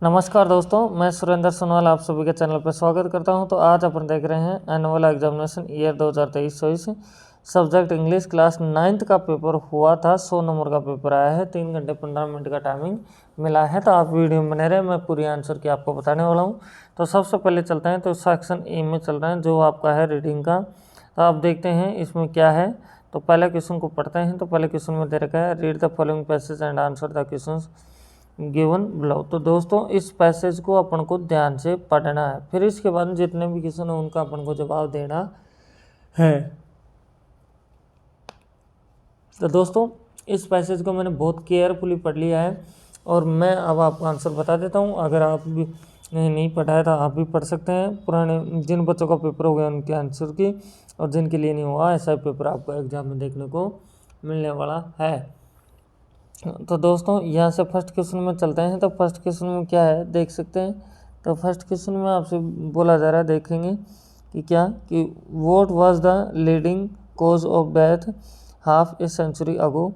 नमस्कार दोस्तों, मैं सुरेंद्र सोनवाल आप सभी के चैनल पर स्वागत करता हूं। तो आज अपन देख रहे हैं annual examination year 2023-24 subject English class 9th का पेपर हुआ था। 100 नंबर का पेपर आया है। 3 घंटे 15 मिनट का टाइमिंग मिला है। तो आप वीडियो में बने रहे, मैं पूरी आंसर की आपको बताने वाला हूँ। तो सबसे पहले चलते हैं, तो सेक्शन ए में चल रहे हैं जो आपका है रीडिंग का। तो आप देखते हैं इसमें क्या है। तो पहले क्वेश्चन को पढ़ते हैं। तो पहले क्वेश्चन में दे रखा है read the following passage and answer the question given below. तो दोस्तों इस पैसेज को अपन को ध्यान से पढ़ना है, फिर इसके बाद जितने भी क्वेश्चन है उनका अपन को जवाब देना है। तो दोस्तों इस पैसेज को मैंने बहुत केयरफुली पढ़ लिया है और मैं अब आपको आंसर बता देता हूँ। अगर आप भी नहीं पढ़ा है तो आप भी पढ़ सकते हैं। पुराने जिन बच्चों का पेपर हो गया उनके आंसर की, और जिनके लिए नहीं हुआ ऐसा पेपर आपको एग्जाम में देखने को मिलने वाला है। तो दोस्तों यहाँ से फर्स्ट क्वेश्चन में चलते हैं। तो फर्स्ट क्वेश्चन में क्या है देख सकते हैं। तो फर्स्ट क्वेश्चन में आपसे बोला जा रहा है, देखेंगे कि क्या कि what was the leading cause of death half a century ago.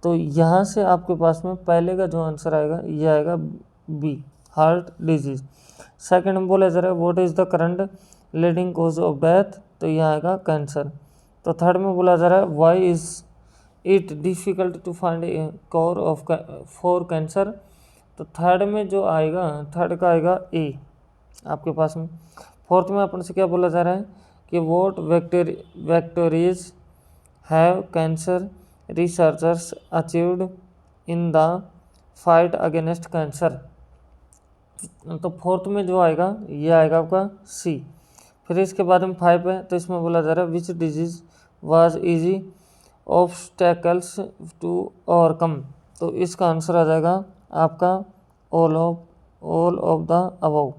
तो यहाँ से आपके पास में पहले का जो आंसर आएगा ये आएगा बी, हार्ट डिजीज। सेकंड में बोला जा रहा है what is the current leading cause of death, तो यहाँ आएगा कैंसर। तो थर्ड में बोला जा रहा है why is it difficult to find a cure of for cancer. तो थर्ड में जो आएगा, थर्ड का आएगा ए आपके पास में। फोर्थ में अपन से क्या बोला जा रहा है कि what victories have cancer researchers achieved in the fight against cancer. तो फोर्थ में जो आएगा ये आएगा आपका सी। फिर इसके बाद में 5 है। तो इसमें बोला जा रहा है which disease was easy obstacles to overcome. तो इसका आंसर आ जाएगा आपका ऑल ऑफ द अबव।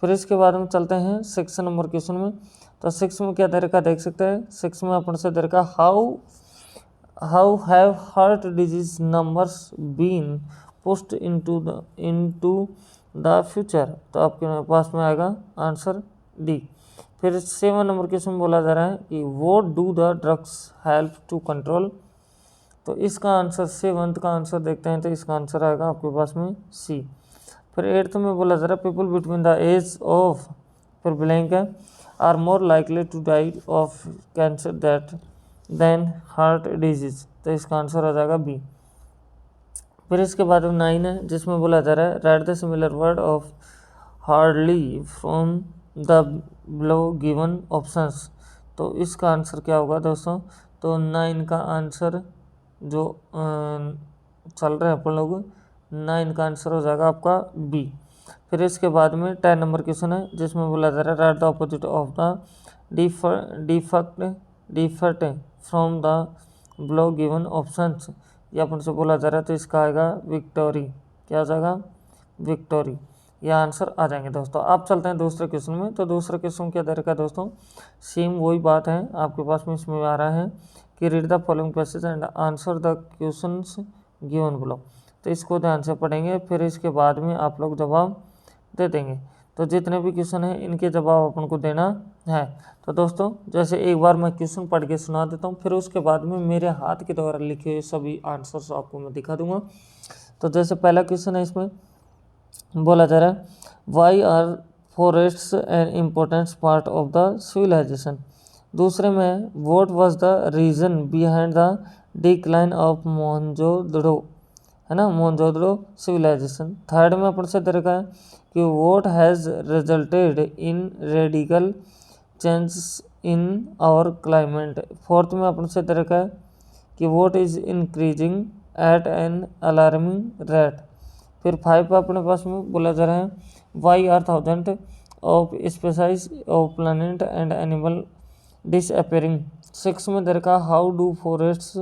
फिर इसके बाद में चलते हैं 6 नंबर क्वेश्चन में। तो 6 में क्या दे रखा देख सकते हैं। 6 में अपन से दे रखा how have heart disease numbers been pushed into the future. तो आपके पास में आएगा आंसर डी। फिर 7 नंबर क्वेश्चन बोला जा रहा है कि what do the drugs help to control. तो इसका आंसर 7th का आंसर देखते हैं। तो इसका आंसर आएगा आपके पास में सी। फिर 8th में बोला जा रहा है people between the age of, फिर ब्लैंक है, are more likely to die of cancer than heart disease. तो इसका आंसर आ जाएगा बी। फिर इसके बाद 9 है जिसमें बोला जा रहा है write the similar word of hardly from the below given options. तो इसका आंसर क्या होगा दोस्तों। तो 9 का आंसर जो चल रहे हैं अपन लोग, 9 का आंसर हो जाएगा आपका बी। फिर इसके बाद में 10 नंबर क्वेश्चन है जिसमें बोला जा रहा है write the opposite of the different from the below given options. ये अपन से बोला जा रहा है। तो इसका आएगा विक्टोरी। क्या हो जाएगा विक्टोरी। यह आंसर आ जाएंगे दोस्तों। आप चलते हैं दूसरे क्वेश्चन में। तो दूसरे क्वेश्चन क्या दे रखा है दोस्तों, सेम वही बात है आपके पास में। इसमें आ रहा है कि read the following passage and answer the questions given below. तो इसको ध्यान से पढ़ेंगे, फिर इसके बाद में आप लोग जवाब दे देंगे। तो जितने भी क्वेश्चन हैं इनके जवाब अपन को देना है। तो दोस्तों जैसे एक बार मैं क्वेश्चन पढ़ के सुना देता हूँ, फिर उसके बाद में मेरे हाथ के द्वारा लिखे हुए सभी आंसर्स आपको मैं दिखा दूंगा। तो जैसे पहला क्वेश्चन है इसमें बोला जा रहा है why are forests an important part of the civilisation. दूसरे में what was the reason behind the decline of Mohenjodaro, है ना, मोहनजोदड़ो सिविलाइजेशन। थर्ड में अपन से दे रखा है कि what has resulted in radical changes in our climate. Fourth में अपन से दे रखा है कि what is increasing at an alarming rate. फिर 5 पे अपने पास में बोला जा रहा है why are thousand of species of plant and animal disappearing. 6 में दे रखा how do forests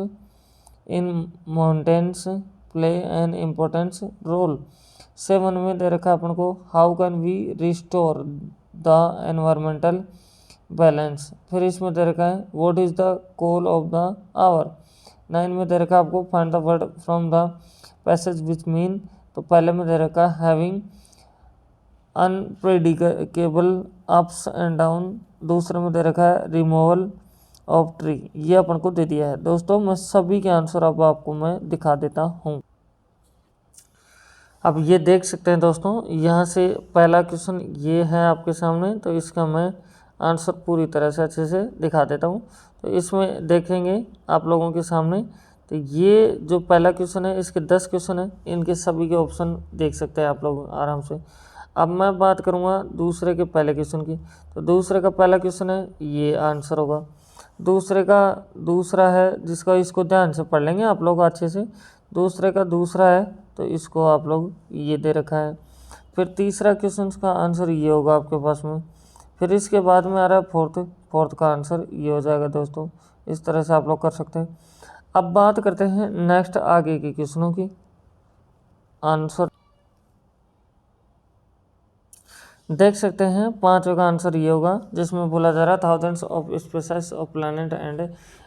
in mountains play an importance role. 7 में दे रखा अपन को how can we restore the environmental balance. फिर इसमें दे रखा है what is the call of the hour. 9 में दे रखा आपको find the word from the passage which mean. तो पहले में दे रखा having unpredictable ups and down. दूसरे में दे रखा है रिमूवल ऑफ ट्री। ये अपन को दे दिया है दोस्तों। मैं सभी के आंसर अब आपको मैं दिखा देता हूँ। अब ये देख सकते हैं दोस्तों, यहाँ से पहला क्वेश्चन ये है आपके सामने, तो इसका मैं आंसर पूरी तरह से अच्छे से दिखा देता हूँ। तो इसमें देखेंगे आप लोगों के सामने, तो ये जो पहला क्वेश्चन है, इसके 10 क्वेश्चन है, इनके सभी के ऑप्शन देख सकते हैं आप लोग आराम से। अब मैं बात करूँगा दूसरे के पहले क्वेश्चन की, तो दूसरे का पहला क्वेश्चन है, ये आंसर होगा। दूसरे का दूसरा है, जिसका इसको ध्यान से पढ़ लेंगे आप लोग अच्छे से। दूसरे का दूसरा है, तो इसको आप लोग ये दे रखा है। फिर तीसरा क्वेश्चन का आंसर ये होगा आपके पास में। फिर इसके बाद में आ रहा है फोर्थ का आंसर ये हो जाएगा दोस्तों। इस तरह से आप लोग कर सकते हैं। अब बात करते हैं नेक्स्ट आगे के क्वेश्चनों की आंसर। देख सकते हैं पांचों का आंसर ये होगा, जिसमें बोला जा रहा है thousands of species of planet and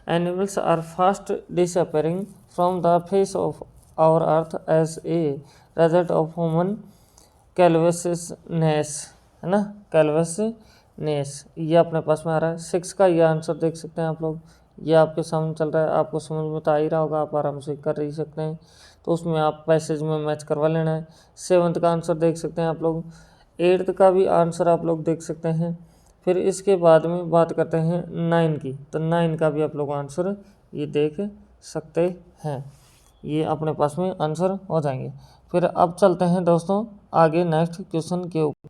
animals are fast disappearing from the face of our earth as a result of human callousness, है ना, कैलवसनेस, ये अपने पास में आ रहा है। 6 का ये आंसर देख सकते हैं आप लोग, ये आपके सामने चल रहा है, आपको समझ में तो आ ही रहा होगा, आप आराम से कर ही सकते हैं, तो उसमें आप पैसेज में मैच करवा लेना है। 7 का आंसर देख सकते हैं आप लोग। 8 का भी आंसर आप लोग देख सकते हैं। फिर इसके बाद में बात करते हैं 9 की, तो 9 का भी आप लोग आंसर ये देख सकते हैं, ये अपने पास में आंसर हो जाएंगे। फिर अब चलते हैं दोस्तों आगे नेक्स्ट क्वेश्चन के ऊपर।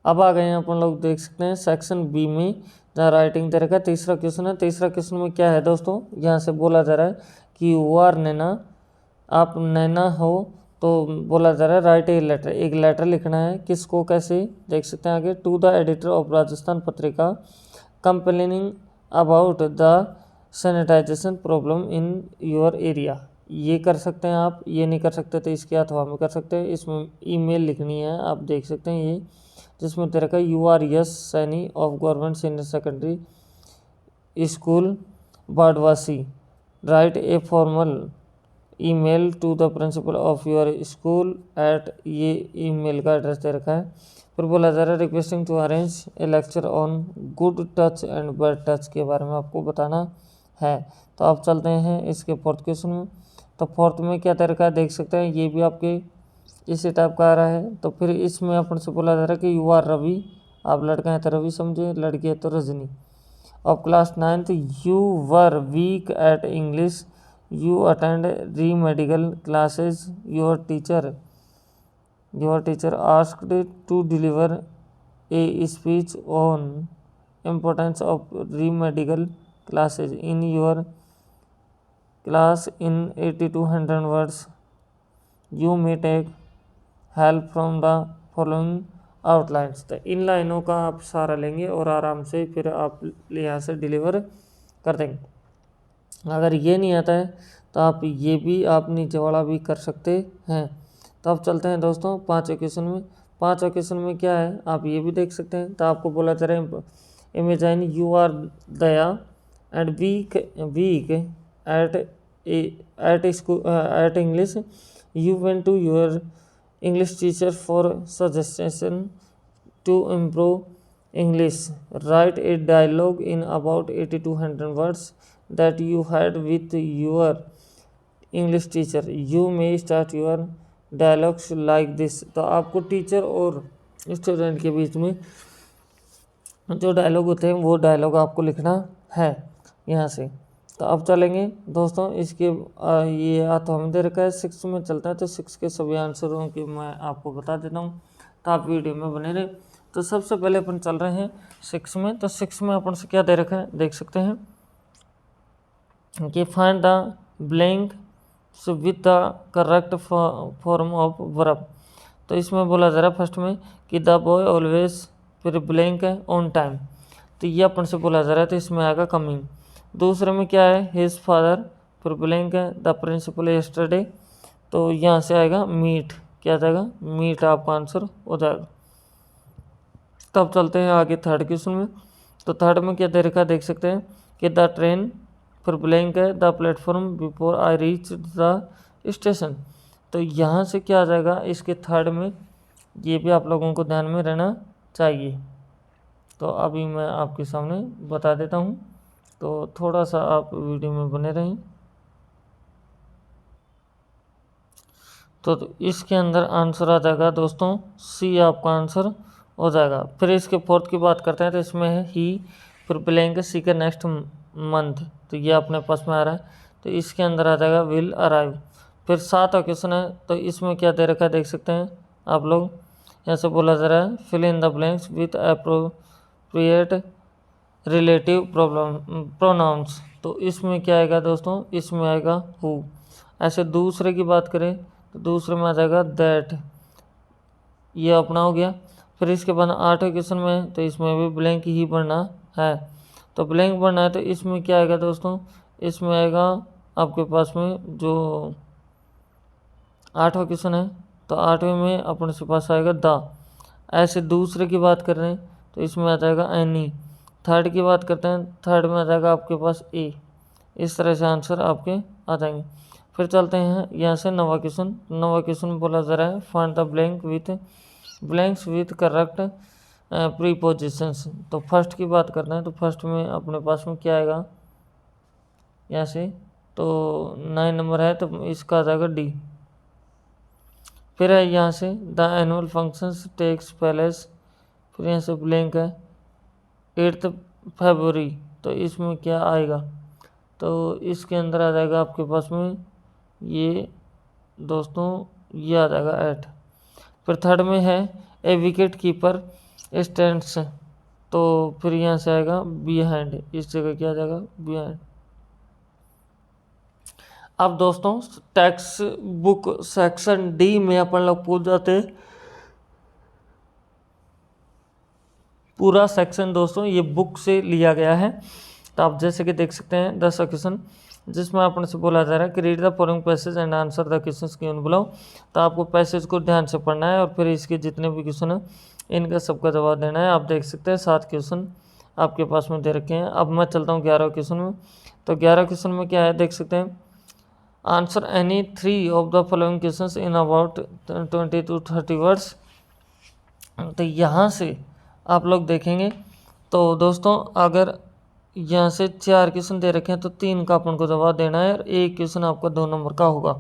अब आ गए हैं अपन लोग, देख सकते हैं सेक्शन बी में जहाँ राइटिंग दे रखा है। तीसरा क्वेश्चन है। तीसरा क्वेश्चन में क्या है दोस्तों, यहाँ से बोला जा रहा है कि यू आर नैना, आप नैना हो, तो बोला जा रहा है राइट ए लेटर, एक लेटर लिखना है। किसको, कैसे, देख सकते हैं आगे। To the editor of Rajasthan Patrika complaining about the sanitization problem in your area, ये कर सकते हैं आप। ये नहीं कर सकते तो इसके अथवा में कर सकते हैं। इसमें ईमेल लिखनी है, आप देख सकते हैं ये, जिसमें तेरे का you are Yash Saini of government senior secondary school Badwasi, write a formal email to the principal of your school at, ये ईमेल का एड्रेस दे रखा है। फिर बोला जा रहा है requesting to arrange a lecture on good touch and bad touch के बारे में आपको बताना है। तो आप चलते हैं इसके फोर्थ क्वेश्चन में। तो फोर्थ में क्या दे रखा है देख सकते हैं, ये भी आपके इसी टाइप का आ रहा है। तो फिर इसमें अपन से बोला जा रहा है कि यू आर रवि, आप लड़का है तो रवि समझे, लड़की है तो Rajni, of class 9th, you were weak at English, you attend remedial classes, your teacher asked to deliver a speech on importance of remedial classes in your class in 80 to 100 words. You may take help from the following outlines। तो इन लाइनों का आप सहारा लेंगे और आराम से फिर आप यहाँ से डिलीवर कर देंगे। अगर ये नहीं आता है तो आप ये भी, आप नीचे वाला भी कर सकते हैं। तो अब चलते हैं दोस्तों पाँचवें क्वेश्चन में। पाँचवें क्वेश्चन में क्या है आप ये भी देख सकते हैं। तो आपको बोला जा रहा है imagine you are Daya and weak at English, you went to your English teacher for suggestion to improve English, write a dialogue in about 80 to 100 words that you had with your English teacher. You may start your dialogues like this। तो आपको teacher और student के बीच में जो dialogue होते हैं वो dialogue आपको लिखना है यहाँ से। तो अब चलेंगे दोस्तों इसके ये हाथ हमें दे रखा है। 6 में चलता है, तो 6 के सभी आंसरों की मैं आपको बता देता हूँ, तो आप वीडियो में बने रहे। तो सबसे पहले अपन चल रहे हैं 6 में। तो 6 में अपन से क्या दे रखा है देख सकते हैं कि find the blank with the correct form of verb. तो इसमें बोला जा रहा है फर्स्ट में कि द बॉय ऑलवेज, फिर ब्लैंक है ऑन टाइम, तो ये अपन से बोला जा रहा है, तो इसमें आएगा कमिंग। दूसरे में क्या है हिज फादर, फिर ब्लैंक है द प्रिंसिपल यस्टरडे, तो यहाँ से आएगा मीट, क्या आ जाएगा मीट, आपका आंसर हो जाएगा। तब चलते हैं आगे थर्ड क्वेश्चन में। तो थर्ड में क्या दे रखा है देख सकते हैं कि द ट्रेन, फिर ब्लैंक है the platform before I reach the station, तो यहाँ से क्या आ जाएगा इसके थर्ड में, ये भी आप लोगों को ध्यान में रहना चाहिए। तो अभी मैं आपके सामने बता देता हूँ, तो थोड़ा सा आप वीडियो में बने रहें। तो इसके अंदर आंसर आ जाएगा दोस्तों सी आपका आंसर हो जाएगा। फिर इसके फोर्थ की बात करते हैं तो इसमें है ही, फिर ब्लैंक सी का नेक्स्ट मंथ, तो ये अपने पास में आ रहा है, तो इसके अंदर आ जाएगा विल अराइव। फिर 7वां क्वेश्चन है, तो इसमें क्या दे रखा है देख सकते हैं आप लोग, यहाँ से बोला जा रहा है fill in the blanks with appropriate relative pronouns. तो इसमें क्या आएगा दोस्तों, इसमें आएगा हु। ऐसे दूसरे की बात करें तो दूसरे में आ जाएगा दैट, ये अपना हो गया। फिर इसके बाद 8वें क्वेश्चन में, तो इसमें भी ब्लैंक ही भरना है, तो ब्लैंक भरना है, तो इसमें क्या आएगा दोस्तों, इसमें आएगा आपके पास में जो 8वां क्वेश्चन है, तो 8वें में अपने से पास आएगा द। ऐसे दूसरे की बात कर रहे हैं तो इसमें आ जाएगा एनी। थर्ड की बात करते हैं, थर्ड में आ जाएगा आपके पास ए। इस तरह से आंसर आपके आ जाएंगे। फिर चलते हैं यहाँ से 9वां क्वेश्चन। 9वां क्वेश्चन बोला जा रहा है find the blanks with correct prepositions. तो फर्स्ट की बात करना है, तो फर्स्ट में अपने पास में क्या आएगा यहाँ से, तो 9 नंबर है तो इसका आ जाएगा डी। फिर है यहाँ से the annual functions takes place, फिर यहाँ से ब्लैंक है 8 फरवरी, तो इसमें क्या आएगा, तो इसके अंदर आ जाएगा आपके पास में ये दोस्तों, ये आ जाएगा 8। फिर थर्ड में है ए विकेट कीपर स्टैंड्स, तो फिर यहाँ से आएगा बिहाइंड, इस जगह क्या आ जाएगा बिहाइंड। अब दोस्तों टेक्स्ट बुक सेक्शन डी में अपन लोग पूछ जाते हैं। पूरा सेक्शन दोस्तों ये बुक से लिया गया है, तो आप जैसे कि देख सकते हैं 10वां क्वेश्चन, जिसमें अपने से बोला जा रहा है कि read the following passage and answer the questions given below. तो आपको पैसेज को ध्यान से पढ़ना है और फिर इसके जितने भी क्वेश्चन हैं इनका सबका जवाब देना है। आप देख सकते हैं 7 क्वेश्चन आपके पास में दे रखे हैं। अब मैं चलता हूँ 11वें क्वेश्चन में। तो 11वें क्वेश्चन में क्या है देख सकते हैं, answer any 3 of the following questions in about 20 to 30 words. तो यहाँ से आप लोग देखेंगे तो दोस्तों अगर यहाँ से 4 क्वेश्चन दे रखे हैं तो 3 का अपन को जवाब देना है और 1 क्वेश्चन आपका 2 नंबर का होगा।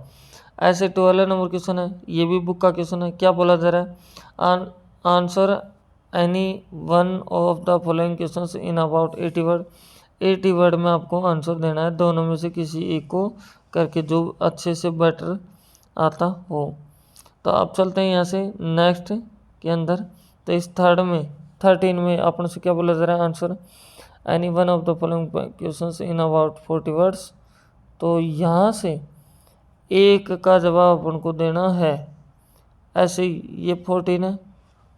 ऐसे 12 नंबर क्वेश्चन है, ये भी बुक का क्वेश्चन है। क्या बोला जा रहा है, answer any one of the following questions in about 80 word. 80 word में आपको आंसर देना है, दोनों में से किसी एक को करके जो अच्छे से बेटर आता हो। तो अब चलते हैं यहाँ से नेक्स्ट के अंदर। तो इस 13 में अपन से क्या बोला जा रहा है, answer any one of the following questions in about 40 words. तो यहाँ से एक का जवाब अपन को देना है। ऐसे ही ये 14 है,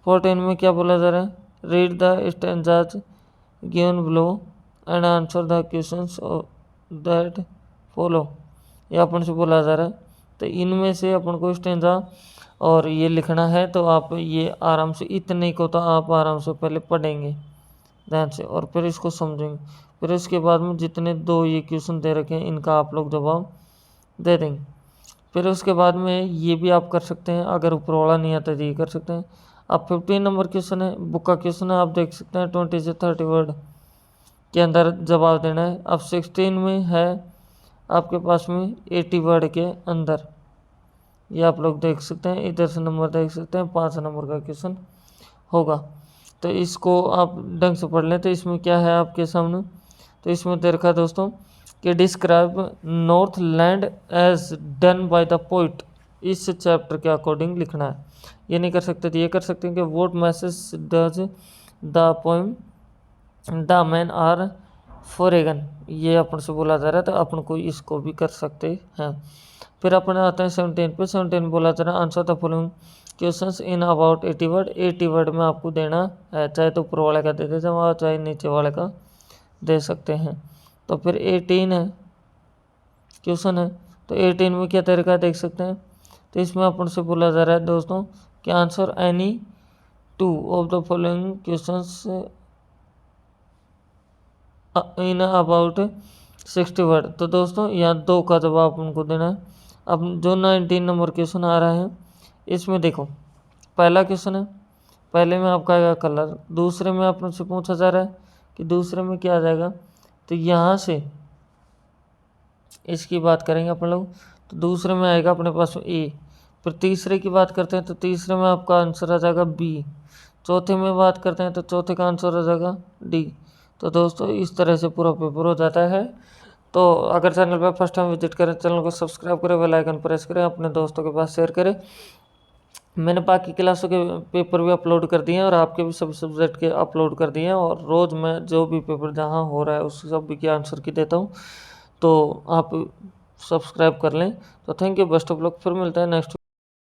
14 में क्या बोला जा रहा है, read the stanzas given below and answer the questions that follow. ये अपन से बोला जा रहा है, तो इनमें से अपन को स्टैंजा और ये लिखना है। तो आप ये आराम से, इतने को तो आप आराम से पहले पढ़ेंगे ध्यान से और फिर इसको समझेंगे। फिर इसके बाद में जितने 2 ये क्वेश्चन दे रखे हैं इनका आप लोग जवाब दे देंगे। फिर उसके बाद में ये भी आप कर सकते हैं, अगर ऊपर वाला नहीं आता तो ये कर सकते हैं। अब 15 नंबर क्वेश्चन है, बुक का क्वेश्चन है, आप देख सकते हैं 20 से 30 वर्ड के अंदर जवाब देना है। अब 16 में है आपके पास में 80 वर्ड के अंदर, ये आप लोग देख सकते हैं, इधर से नंबर देख सकते हैं, 5 नंबर का क्वेश्चन होगा। तो इसको आप ढंग से पढ़ लें। तो इसमें क्या है आपके सामने, तो इसमें दे रखा है दोस्तों कि describe north land as done by the poet. इस चैप्टर के अकॉर्डिंग लिखना है। ये नहीं कर सकते तो ये कर सकते हैं कि what message does the poem the man are foregone, ये अपन से बोला जा रहा है, तो अपन को इसको भी कर सकते हैं। फिर अपन आते हैं 17 पे। 17 बोला जा रहा है answer the following questions in about 80 word. 80 word में आपको देना है, चाहे तो ऊपर वाले का दे दे जवाब, चाहे नीचे वाले का दे सकते हैं। तो फिर 18 है क्वेश्चन है, तो 18 में क्या तरीका देख सकते हैं। तो इसमें अपन से बोला जा रहा है दोस्तों कि answer any 2 of the following questions in about 60 word. तो दोस्तों यहाँ 2 का जवाब उनको देना है। अब जो 19 नंबर क्वेश्चन आ रहा है इसमें देखो, पहला क्वेश्चन है, पहले में आपका आएगा कलर, दूसरे में अपन से पूछा जा रहा है कि दूसरे में क्या आ जाएगा। तो यहाँ से इसकी बात करेंगे अपन लोग, तो दूसरे में आएगा अपने पास ए। फिर तीसरे की बात करते हैं तो तीसरे में आपका आंसर आ जाएगा बी। चौथे में बात करते हैं तो चौथे का आंसर आ जाएगा डी। तो दोस्तों इस तरह से पूरा पेपर हो जाता है। तो अगर चैनल पर फर्स्ट टाइम विजिट करें, चैनल को सब्सक्राइब करें, बेल आइकन प्रेस करें, अपने दोस्तों के पास शेयर करें। मैंने बाकी क्लासों के पेपर भी अपलोड कर दिए हैं और आपके भी सभी सब्जेक्ट के अपलोड कर दिए हैं, और रोज़ मैं जो भी पेपर जहाँ हो रहा है उस सब के आंसर की देता हूँ। तो आप सब्सक्राइब कर लें। तो thank you, best of luck. फिर मिलते हैं नेक्स्ट